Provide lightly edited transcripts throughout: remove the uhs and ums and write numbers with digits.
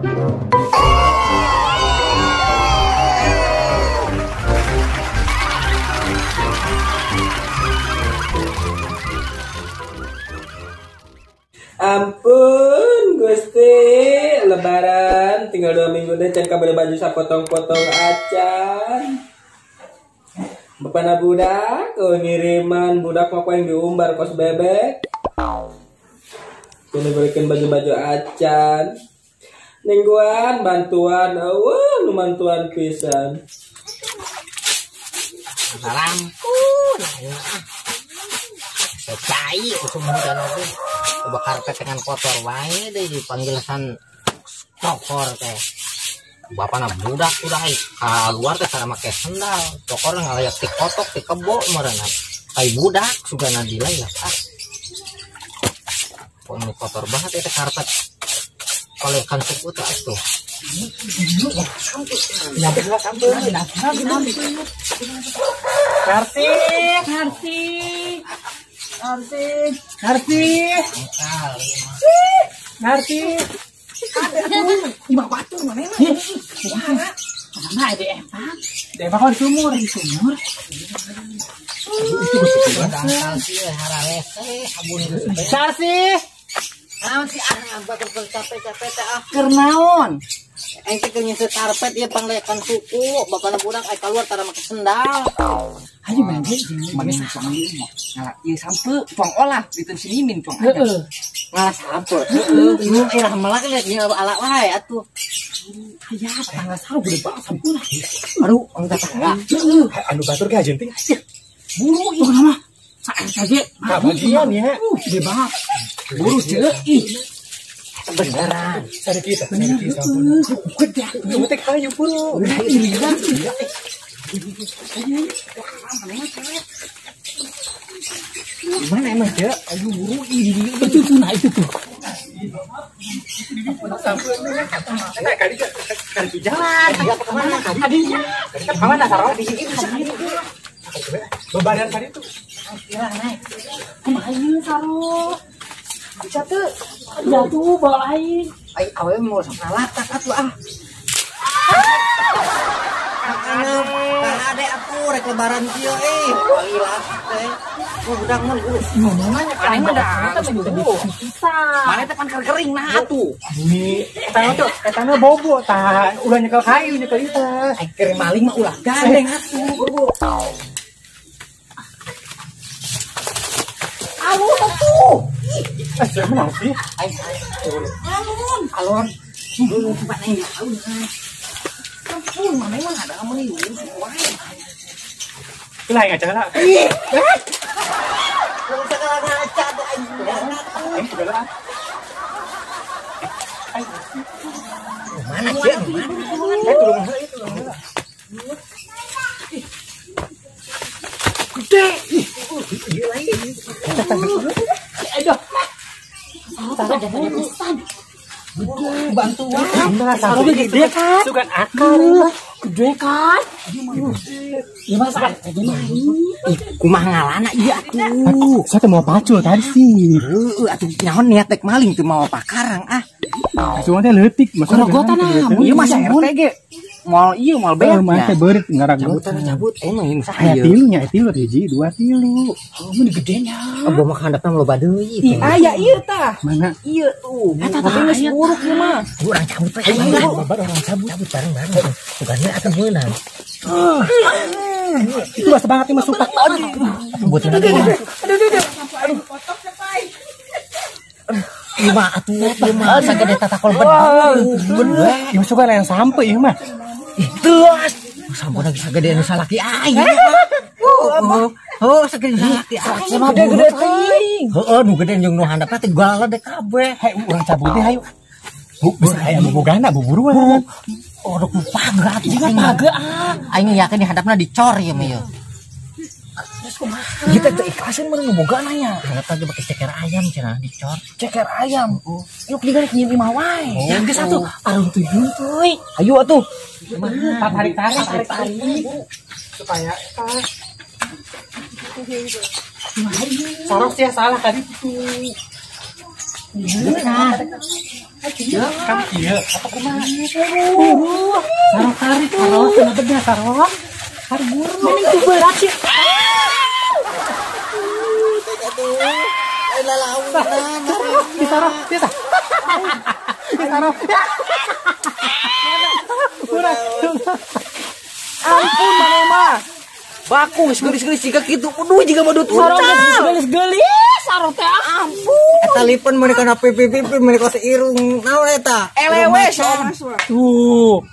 Ampun Gusti, lebaran tinggal 2 minggu deh, can kabel baju sapotong-potong acan. Bapana budak, ngiriman budak apa yang diumbar kos bebek. Kini belikan baju-baju acan. Ningguan bantuan, nu bantuan pisan. Salam. Secai semua dan aku bakar dengan kotor wae deh dipanggilan tokor teh. Bapana budak udah keluar teh cara make sendal. Tokor ngalayak ti kotok ti kebo merenang. Kai budak suka nadilai lah. Pokoknya kotor banget itu karpet. Kolekan suku tuh tuh. Ngerti. Lima batu mana? Mana ada empat? Empat kau di sumur. Itu Sarsi. Naon si batur capek-capek teh Kernaon? Ente kenyang karpet ya panglekan suku, bapana budak ai keluar tara make sendal. Ayo mangga mana sampe. Nah, ieu sampe tuang olah diteu si Mimin tuang. Heeh. Ngalah sampe. Heeh. Irah melak lihat nya ala wae atuh. Aya tangga saha gede banget sampuna. Aduh, angkat tangga. Anu batur ge ajeun teh. Buru ieu mah. Sae saja. Bagian ya. Gede banget. Buru ceuk ih. Beneran. Cari kita. Gede. Kamu teh kayu buru. Gimana emang dia? Aduh buru ini itu tuh nah itu tuh. Kali jalan. Kemana? Tadinya. Kemana taruh di sini? Bebadan tadi tuh. Kira naik. Kemana taruh? Bisa tuh. Jatuh bawa air. Ai awe mau salah takat lah. Ada aku rek lebaran kieu panggilan teh. Budak mah Ngomongnya kan mah dah. Mana teh pan kering nah atuh. Ini tanah bobo tah ulah nyekel kayu nyekel itu. ai kirim maling mah ulah gandeng atuh bobo. Alo tuh. Siapa nang sih? Ai alon. Coba neng tahu kan. Kampung mana emang ada kamu nih Kelai aja lah. Kalau sekarang ngaca ada mana sih? Gede. Aduh. Bantuan. Taruh gede kan? Sugan akar. Gede kan? Ya masa Kumaha ngalana iya atuh. Saya mau pacul tadi sih. Heeh atuh nyaon niat tek maling teu mau pakarang ah. Cuma teh leutik masalah. Grogotan ah. Ieu mah RT ge. Moal ieu moal beak. Mah teh beureut ngaragot. Cabut emang ini saha Aya ieu. tilunya, tilu hiji, 2 tilu. Oh, mun gedenya. Gua mah handapna loba deui. Aya ieu tah. Mana? Ieu tuh. Tapi geus buruk ieu mah. Urang cabut teh. Babar orang cabut bareng-bareng. Bukannya akan meunang. Itu rasa banget nih masuk tak. Buat nanti. Aduh. Ima atuh ima sagede tatakol bener. Ieu suka yang sampe ieu mah. Itu sampun lagi sagede anu salaki aing. Oh, sagede salaki aing. Sama gede teuing. Heeh, nu gede jeung nu handapna teh galede kabeh. Hei, urang cabut teh hayu. Bisa aya bobogana buburuan. Oh, rek pagat. Jiga paga ah. Aing yakin di handapna dicor ya mah ieu. Kita teh ikhlasin meureun bobogana nya. Ternyata ge pakai ceker ayam cenah dicor. Ceker ayam. Yuk digawe kieu imah wae. Yang geus atuh. Arung tuyun teuy. Ayo atuh. Tarik supaya sarok sih salah tadi itu. Kamu iya, apa kumaha? Sarok tarik, sarok, kenapa dia sarok? Hari buru. Ini tuh berat sih. Disarok, bisa. Disarok. Ampun, mana mah? Baku gelis-gelis jika gitu. Aduh jika badut Sarok gelis-gelis, sarok teh ampun. eta lipen mereka na pipi mereka seirung naon eta Elewe tuh.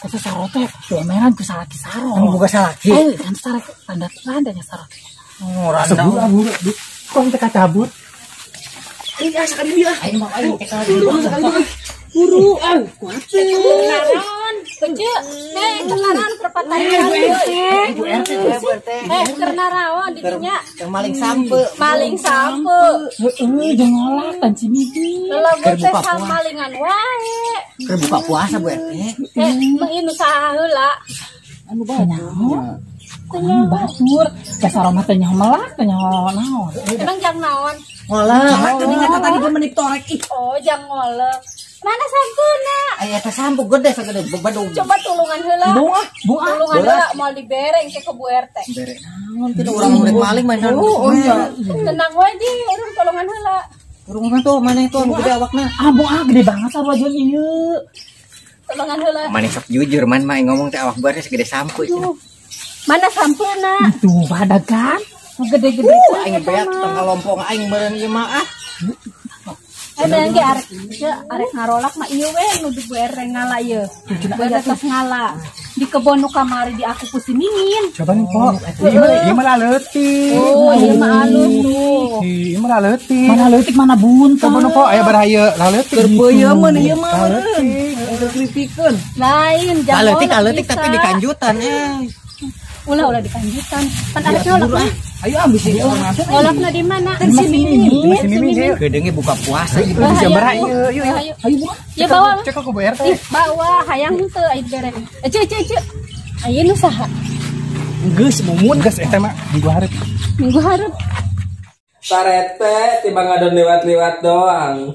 Kata sarok teh domeran ku salaki sarok. Bukan salaki. Kan sarok tanda-tandanya sarok. oh randa Kok teka cabut? ini asa kali dia ayo mah ayo Buru, Kenaran, kecil, kenaran perpatahan Bu RT. kenaran dinya yang maling sampe maling sampe, Jangan ngolak kan si Midi. leuweung teh samalingan wae, keur buka puasa Bu RT menginu saha heula, Anu banyak. Anu batur. Dasar mah teh nyaho melak, teh nyaho naon. emang jang naon? ngolah tadi ngata tadi dia menip torek ih Oh jang ngoleh, mana sampuna? aya eta sampo gede sagede badung Coba tulungan heula, Bunga. tulungan heula mau dibereng ke Bu RT, berek naon teh urang murid maling mainan tenang wae di urang tulungan heula, urang mah tuh mana itu anu gede awakna Gede banget sarwajon ieu. tulungan heula, mana sok jujur man mah ngomong teh awak baris segede sampo mana sampuna? Tuh pada kan. Gede-gede. aing beak tanggal lompong aing meureun ieu mah ah Ada ge arek ngarolak mah ieu we nu di BR ngala ieu. Bada tos ngala. Di kebon nu kamari di aku ku si Mimin. Coba nih, Po. Ieu mah laletik. Oh, ieu mah alus tuh. Ieu mah laletik. Mana leutik mana buntut. Coba nu, Po, aya baraya laletik. Beuyeuh mah ieu mah laletik. kripikeun Lain laletik tapi dikanjutan ulah dikanjutan. Pan arek nolak. ayo ambis ini orang masuk Olakna di mana? Si Mimin. gedenge buka puasa gitu Bisa baraya. Yuk. Ayo. Ya bawa. Cek aku Bu RT. Ih, bawa hayang henteu aya bere. Ceu. Aya nu saha? Geus mumun geus eta mah minggu hareup. Minggu hareup. Parete tiba ngadon lewat-lewat doang.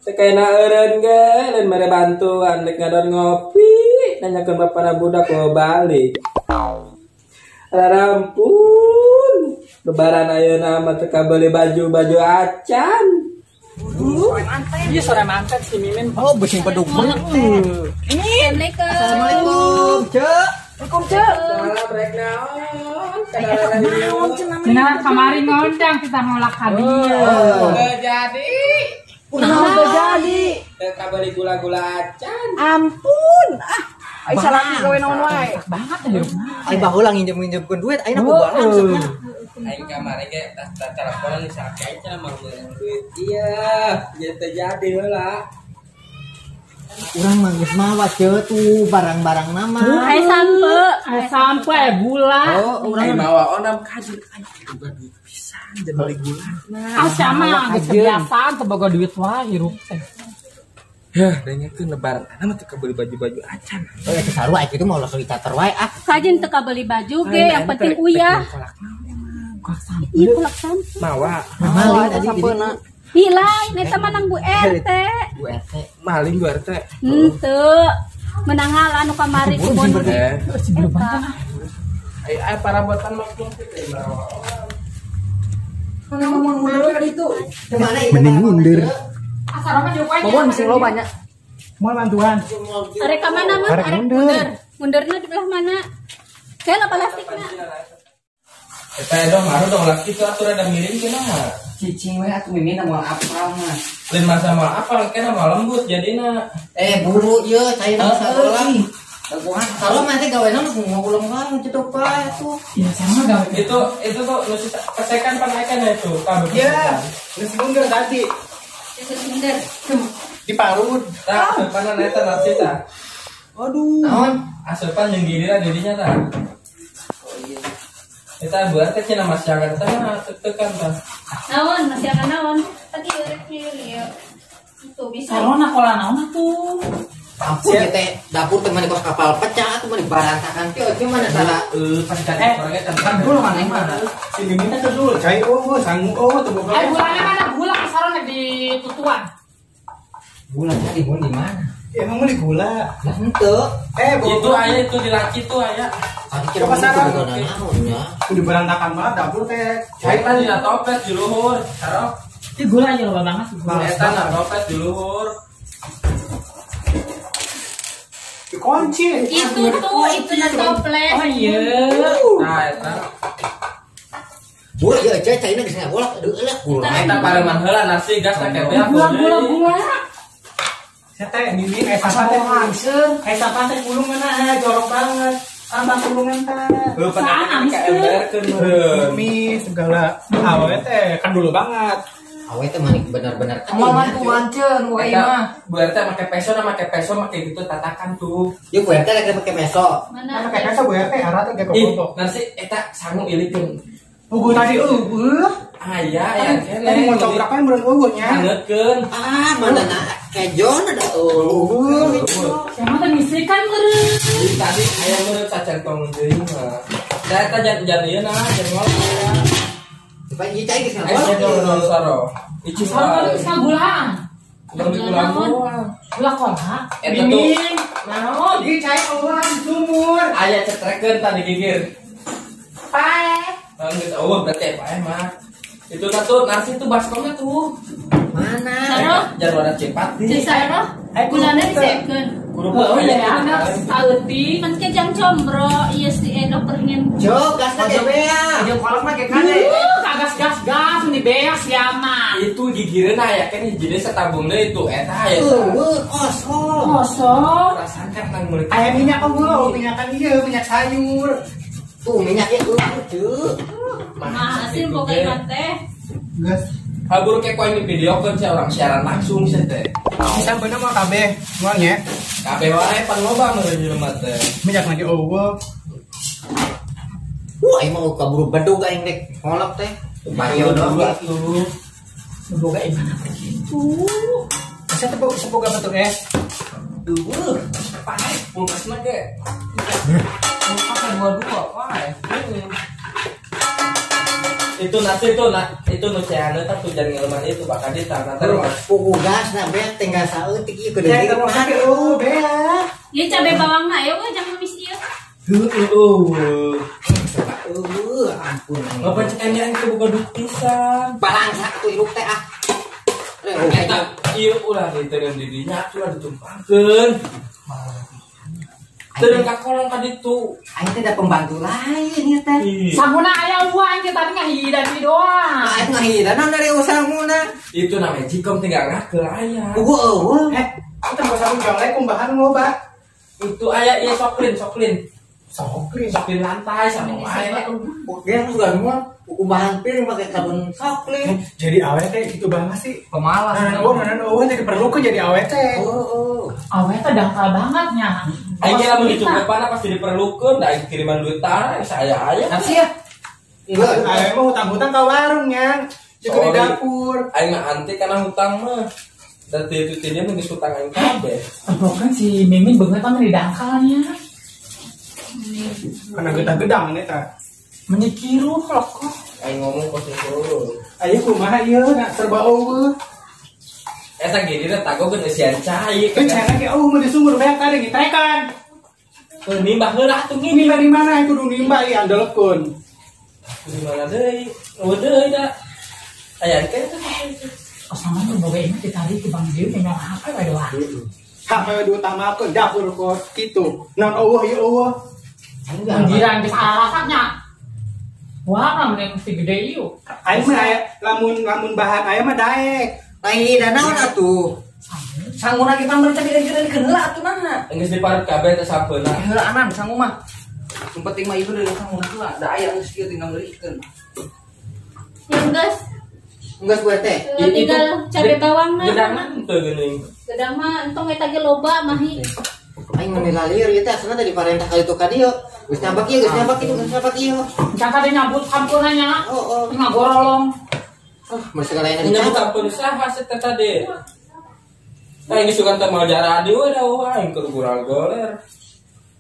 Sekena eureun ge lain mere bantuan nek ngadon ngopi nanyakeun bapana budak bawa balik. Rampun lebaran ayeuna mah teu kabeli baju acan. Iya sore mantet si Mimin. oh besing peduk banget Assalamualaikum. Salam rek naon? Kadang-kadang Cina kamari ngondang kita ngolak hadiah. jadi. Jadi. Teu kabeli gula-gula acan. Ampun. Ai salami gawe naon wae. Banget ya. ayo bahulang nginjem-nginjemkeun duit ayeuna bobalan sok Aing kamari ge tas teleponan di sakit cenah mah duit. Iya, jadi heula. urang mah geus mawa tuh barang-barang nama Ai Sampai bulan. Aing mawa onam kaji boga duit pisan jadi beli gula. Sama geus kebiasaan teu boga duit wae hirup teh. Yah, danyakeun lebaran ana mah teu kabeli baju acan. oh ya saru aya kitu mah ulah dicater wae ah Kajin teu kabeli baju ge, yang penting uyah. Iya kulak sampo. Mawa. maling tadi sampuna Hilang, eta menang Bu RT. Bu RT Maling gua RT. Henteu. Menang hal anu kamari kebon. Sebelum banget. Ai parabotan mah pun teh mawa. mending mundur Bawon masih lo banyak. Mau bantuan. Arek ka mana mah? Arek mundur. Mundurna di belah mana? Saya lah plastikna. Eta dong anu dong laki itu aturan ada miring cenah. cicing we atuh mimin moal apal mah Lain masa mal apa kena mal lembut jadina. buru ieu cairna saeulang Bukan, kalau nanti gawean mau ulang bareng cetok pae tuh. Iya sama gawe. Itu tuh nusi pesekan panaikan ya itu kabel. Iya, nusi mundur tadi. Mundur. Diparut. Tah, asupan eta nasi tah. Aduh. Naon? Asupan jeung giliran jadinya tah. Oh iya. Eta buat teh cenah masyarakat tah tekan tah. Naon, masih akan naon. Tadi reknya ya. Itu bisa. Sarona pola naon tuh. Ampun teh dapur teh mani kos kapal pecah tuh mani barantakan teh oge mana tara pas kan Dulu mana? Si Mimin teh dulu cai sanggup tuh Ayo bulannya mana? Bulan sarona di di tutuan. Gula tadi mau di mana? Ya emang mau di gula. Lah ente. Itu ayah itu di laki tuh ayah. Tadi kira Coba sarang. namanya. Udah berantakan banget dapur teh. Saya tadi di toples di luhur. Taruh. Ini gula aja loba banget. Eta na toples di luhur. Dikunci. Itu na toples. Oh iya. Nah, eta. Gula ya aja caina geus ngagolak aduh eueuh gula. Eta pareman heula nasi gas tak kete Gula. Saya teh mimin sapan teh langsung. Sapan teh kulungan jorok banget. Abang kulungan teh. Heuh pernah ka emberkeun meureun. Mie segala awalnya teh kan dulu banget. Awe teh manik benar-benar Maman ku manceun we mah. Buat teh make peso make gitu tatakan tuh. Yuk gue teh lagi pakai peso. Mana? Pakai kasa gue teh arah teh Ih, kok. nasi eta sangu ilikeun. Buku tadi Aya aya Tadi kene. mau coba kan belum nya. Angeutkeun. Ah, mana nak kejon ada tuh. Siapa teh misi kan meureun. Tadi aya meureun sacentong deui mah. Saya teh jangan ieu na, jangan ngomong. Dipanji cai geus Ayo ngagolak. non saro. Ici Salah mah. gulaan. Udah dikulang doang. Gula kolak. Eta tuh. Naon? Di cai keluar sumur. Aya cetrekeun tadi gigir. Pae. Geus eueuh berarti pae mah. Itu tuh nasi tuh baskomnya tuh. Mana? Saro, Jangan ada cepat cek nih. saro. Gulana disepkeun. Kudu Oh aya iya, gitu. anak saeutik. Kan ke jam combro, ieu si Edo keringin. Jo, gas teh bea. Aja kolak mah kayak kade. Kagas gas nih beas ya mah. Itu gigireun aya kan hijine satabungna itu eta aya. Kosong. Kosong. Rasakan nang meuli. Aya minyak eueuh, minyak kan ieu, minyak sayur. Tuh minyaknya cuy. Nah, hasil boga iman teh. Gas. Habur kayak koin di video kan saya orang siaran langsung sih teh. Bisa bener mah kabeh semuanya. Kabeh wae pan loba meureun jelema teh. Minyak lagi eueuh. Wah, emang kaburu bedug aing dek kolak teh. Mayo doang tuh. Semoga iman begitu. Bisa tepuk semoga betul es. Duh, pae pulmasna ge. Pakai dua-dua, wae. Itu nasi itu nu ceana teh tujuan ngeleman itu bakal ditata terus. Pugu gas na bea tinggal saeutik ieu kudu Ya di terus sakit bea. Ieu cabe bawang na we jangan misi ieu. Ampun. Ngapa cekanya itu buka duit pisan. Barang satu iruk teh ah. Eta ieu ulah ditereun di dinya ulah ditumpangkeun. Teureun ka kolong ka ditu. Aing teh ada pembantu lain ya teh. Sanguna aya luan kita ngahidan di doang. Aing ngahidanan dari usahana. Itu namanya jikom tinggal ngakel aya. Pugu eueuh. Kita mau sabun jolek kumbahan loba. Itu aya ieu soklin. Sokri. Lantai sama wae. Dia juga semua kumbahan piring pakai sabun sokling. Jadi awet teh gitu banget sih. Pemalas. Nanan jadi perlu kan jadi awet teh. Awet teh dangkal banget nya. Aing lamun dicukupan pasti diperlukeun, da kiriman duit tanah saya aya. Nasi ya. Enggak, aing mau hutang-hutang ke warungnya. Juga di dapur. Aing mah anti karena hutang mah. Dan itu dia mah geus hutang aing kabeh. Kan si Mimin banget kan di dangkalnya. Karena gedang-gedang ini teh. Menyikiru kok. Aing ngomong kosong dulu. Ayo kumaha ieu na serba eueuh. Eta gini teh tagokeun eusian cai. Kan cara ge mau di sumur banyak tadi ngitrekan. Nimbah heula atuh ngini. Nimba di mana itu nimba ieu andelkeun. Di mana deui? Deui da. Aya kan Sama tuh boga ini ditarik ke Bang Dieu nya apa wae doang. Hak we diutamakeun dapur kok kitu. Naon eueuh ieu eueuh. Pinggiran geus alasannya. Wah, mending mesti gede ieu. Aing mah lamun bahan aya mah daek. Ngahidan naon atuh? Sanguna kita merenca dikeun heula atuh nah. geus diparut kabeh teh sabeuna. Heula aman sangu mah. Yang penting mah itu dari sanguna heula. Da aya geus kieu tinggal ngeurikeun. Yang gas, Enggeus gue teh. tinggal cabe bawang na. Gedangan teu geuning. Gedang mah entong eta ge loba mahi. Aing mun dilalir ieu teh asna dari parentah kali itu ka dieu. Geus nyabak ieu, geus nyabak ieu. Jaka dia nyambut sampurnanya. Oh. Ngagorolong. Mun segala aya Nyambut dicabak. ampun saha teh tadi. Aing disukan teh mau jaradi we da aing keur kurang goler.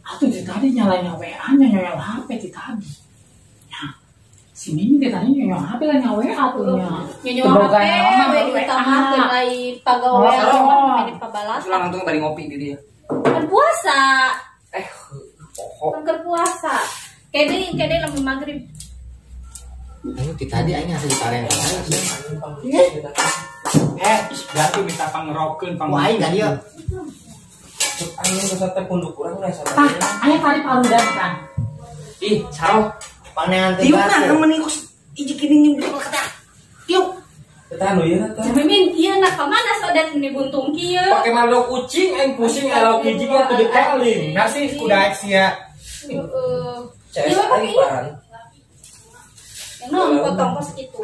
Atuh di tadi nyalanya WA nya nyala HP di tadi. Ya. Si Mimi teh tadi nyonya HP lah nyawe atunya. Nyonya HP we diutamakeun ai pagawean ini pabalatan. Pulang antung bari ngopi di dia. Kan puasa. Pokok. Kan puasa. Kede lamun magrib. Ini tadi aing asli karen. Berarti minta pangerokeun Wah, aing enggak dia. Aing geus teh punduk urang geus Tah, aya kali parudan kan. Ih, sarong. Panean teh. Tiup nah mun ikut ijik ini kata. Tiup. Eta anu ieu teh. Mimin ieu nak ka mana sodet ini buntung kieu. Pake mandok kucing aing pusing elok hiji ge teu diteling. Nasi kuda sia. Heeh. CS aing pan. Yang potong pas kitu.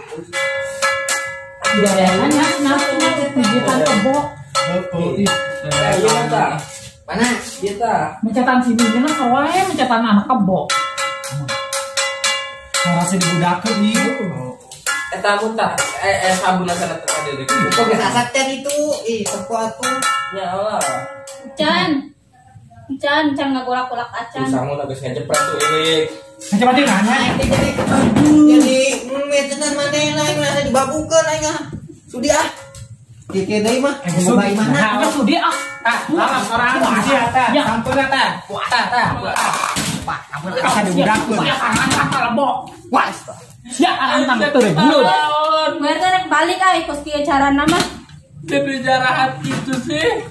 Biayanya nafsu pijitan kebo. Ieu tah. Mana? Ieu tah. Mencetan sini mah kawae mencetan anak kebo. Rasa dibudakeun ieu. Eta mun tah sabuna sana teh ada deui. Kok geus asak teh itu? Ih, sepo atuh. Ya Allah. Can ngagolak-golak acan. Samun geus ngajepret tuh ini. Macam nanya. Jadi metenan manehna aing rasa dibabukeun aing ah. Sudi ah. Kike deui mah. Mau bayi mana? Nah, sudi ah. Lama orang sudi tah. Sampun tah. Tah. Pak, kamu asa dibudakeun. Ya kan lebok. Wah. Ya antang teu bulut. Gue rek balik ai kos kieu carana mah. Tapi jarahat gitu sih.